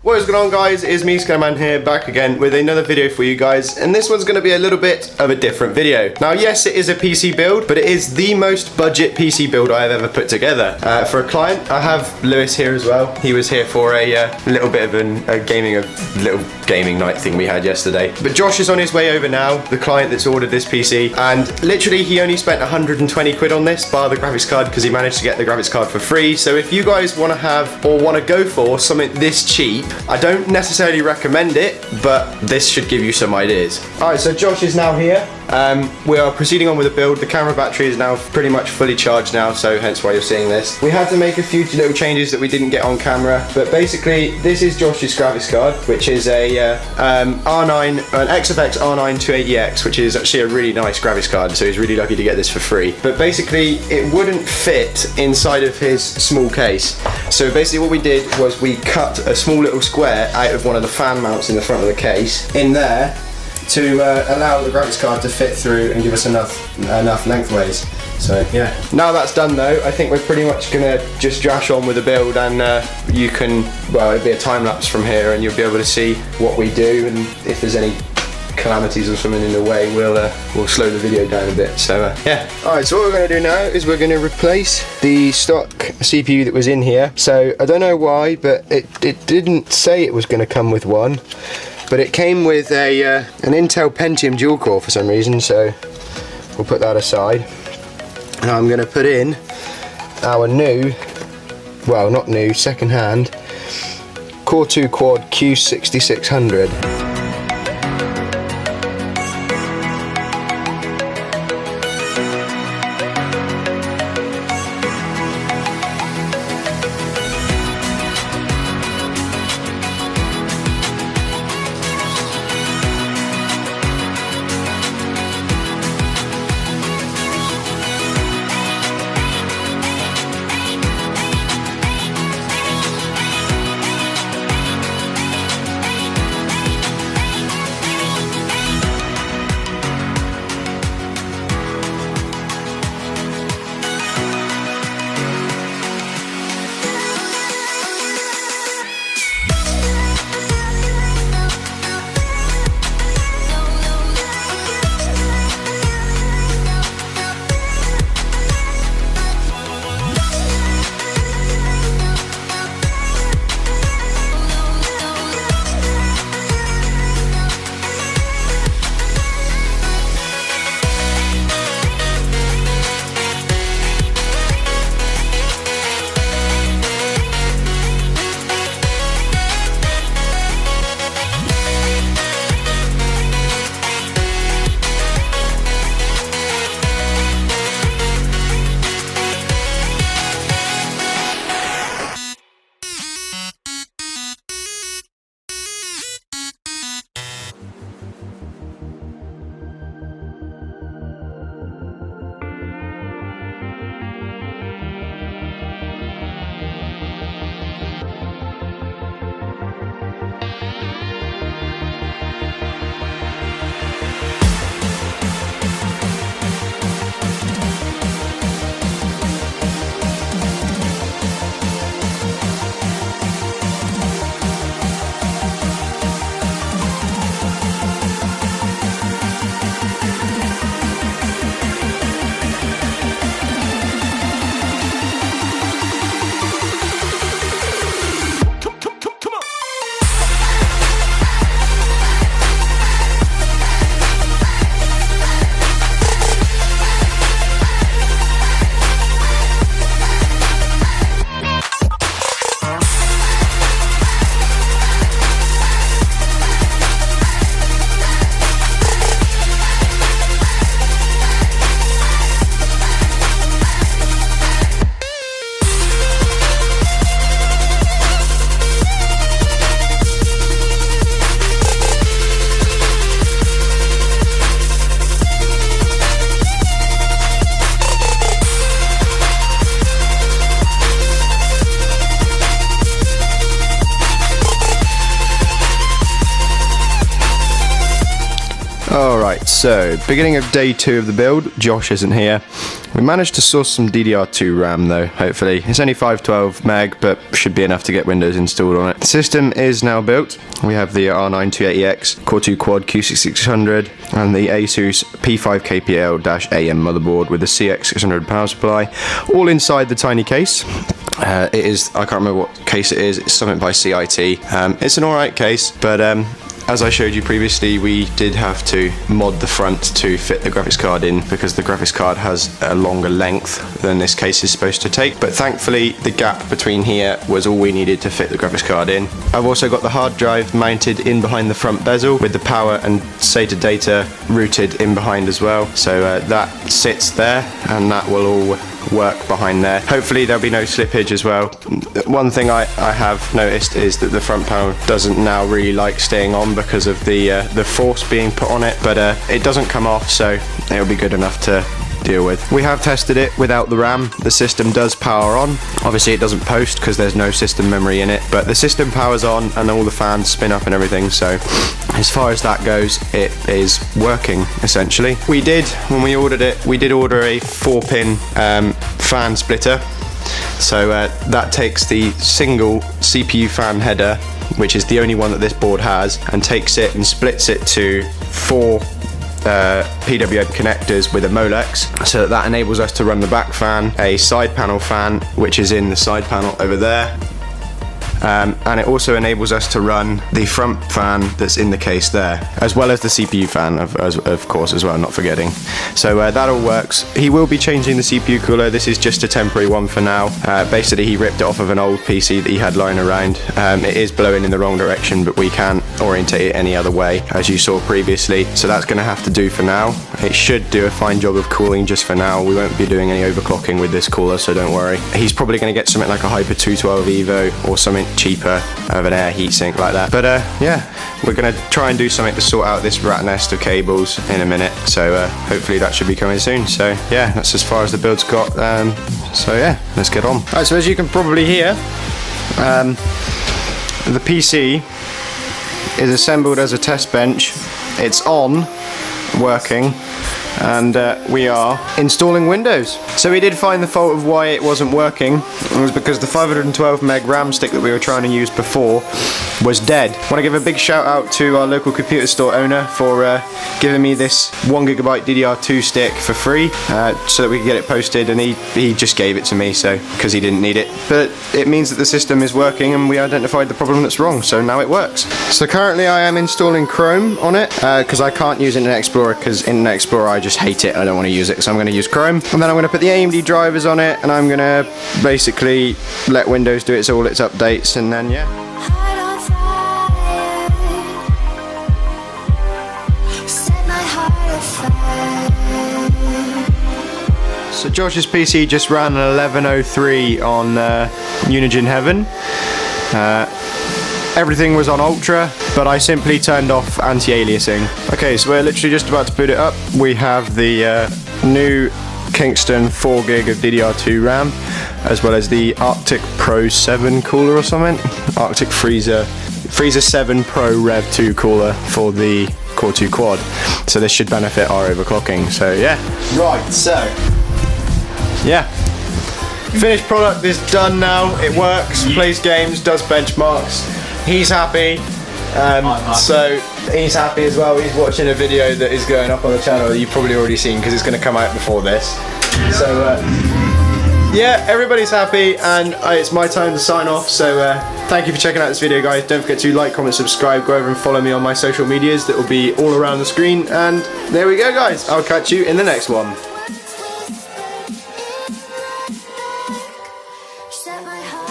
What is going on, guys? It is me, Skyman here, back again with another video for you guys, and this one's going to be a little bit of a different video. Now, yes, it is a PC build, but it is the most budget PC build I have ever put together. For a client, I have Lewis here as well. He was here for a little bit of a little gaming night thing we had yesterday. But Josh is on his way over now, the client that's ordered this PC, and literally he only spent 120 quid on this, bar the graphics card, because he managed to get the graphics card for free. So if you guys want to have, or want to go for something this cheap, I don't necessarily recommend it, but this should give you some ideas. Alright, so Josh is now here. We are proceeding on with the build. The camera battery is now pretty much fully charged now, so hence why you're seeing this. We had to make a few little changes that we didn't get on camera, but basically this is Josh's graphics card, which is a R9, an XFX R9 280X, which is actually a really nice graphics card, so he's really lucky to get this for free. But basically it wouldn't fit inside of his small case. So basically what we did was we cut a small little square out of one of the fan mounts in the front of the case in there to allow the graphics card to fit through and give us enough lengthways. So yeah. Now that's done though, I think we're pretty much gonna just dash on with the build, and you can, well, it'll be a time lapse from here and you'll be able to see what we do, and if there's any calamities or something in the way, we'll slow the video down a bit. So yeah. Alright, so what we're going to do now is we're going to replace the stock CPU that was in here. So I don't know why, but it didn't say it was going to come with one, but it came with an Intel Pentium dual core for some reason, so we'll put that aside. Now I'm going to put in our new, well, not new, second hand Core 2 Quad Q6600. Alright, so beginning of day 2 of the build. Josh isn't here. We managed to source some DDR2 RAM though, hopefully. It's only 512 meg, but should be enough to get Windows installed on it. The system is now built. We have the R9 280X Core 2 Quad Q6600 and the Asus P5KPL-AM motherboard with the CX600 power supply, all inside the tiny case. It is, I can't remember what case it is, it's something by CIT. It's an alright case, but as I showed you previously, we did have to mod the front to fit the graphics card in because the graphics card has a longer length than this case is supposed to take. But thankfully, the gap between here was all we needed to fit the graphics card in. I've also got the hard drive mounted in behind the front bezel with the power and SATA data routed in behind as well. So that sits there and that will all work behind there. Hopefully there'll be no slippage as well. One thing I have noticed is that the front panel doesn't now really like staying on because of the force being put on it, but it doesn't come off, so it'll be good enough to deal with. We have tested it without the RAM. The system does power on. Obviously it doesn't post because there's no system memory in it, but the system powers on and all the fans spin up and everything, so as far as that goes, it is working essentially. We did, when we ordered it, we did order a 4-pin fan splitter. So that takes the single CPU fan header, which is the only one that this board has, and takes it and splits it to 4 PWM connectors with a Molex, so that enables us to run the back fan, a side panel fan, which is in the side panel over there. And it also enables us to run the front fan that's in the case there, as well as the CPU fan, of course, as well, not forgetting. So that all works. He will be changing the CPU cooler. This is just a temporary one for now. Basically, he ripped it off of an old PC that he had lying around. It is blowing in the wrong direction, but we can't orientate it any other way, as you saw previously. So that's going to have to do for now. It should do a fine job of cooling just for now. We won't be doing any overclocking with this cooler, so don't worry. He's probably going to get something like a Hyper 212 Evo or something cheaper of an air heatsink like that. But yeah, we're going to try and do something to sort out this rat nest of cables in a minute. So hopefully that should be coming soon. So yeah, that's as far as the build's got. So yeah, let's get on. Alright, so as you can probably hear, the PC is assembled as a test bench. It's on, working, and we are installing Windows. So we did find the fault of why it wasn't working. It was because the 512 meg RAM stick that we were trying to use before was dead. I want to give a big shout out to our local computer store owner for giving me this 1GB DDR2 stick for free so that we could get it posted, and he just gave it to me, so because he didn't need it. But it means that the system is working and we identified the problem that's wrong, so now it works. So currently I am installing Chrome on it because I can't use Internet Explorer, because Internet Explorer I just hate it. I don't want to use it, so I'm going to use Chrome, and then I'm going to put the AMD drivers on it, and I'm going to basically let Windows do all its updates, and then yeah. So Josh's PC just ran an 1103 on Unigine Heaven. Everything was on Ultra, but I simply turned off anti-aliasing. Okay, so we're literally just about to boot it up. We have the new Kingston 4GB of DDR2 RAM, as well as the Arctic Pro 7 cooler or something. Arctic Freezer 7 Pro Rev 2 cooler for the Core 2 Quad. So this should benefit our overclocking, so yeah. Right, so yeah. Finished product is done now. It works, plays games, does benchmarks. He's happy. So he's happy as well. He's watching a video that is going up on the channel that you've probably already seen because it's going to come out before this. So yeah, everybody's happy, and it's my time to sign off. So thank you for checking out this video, guys. Don't forget to like, comment, subscribe, go over and follow me on my social medias that will be all around the screen. And there we go, guys. I'll catch you in the next one. Set my heart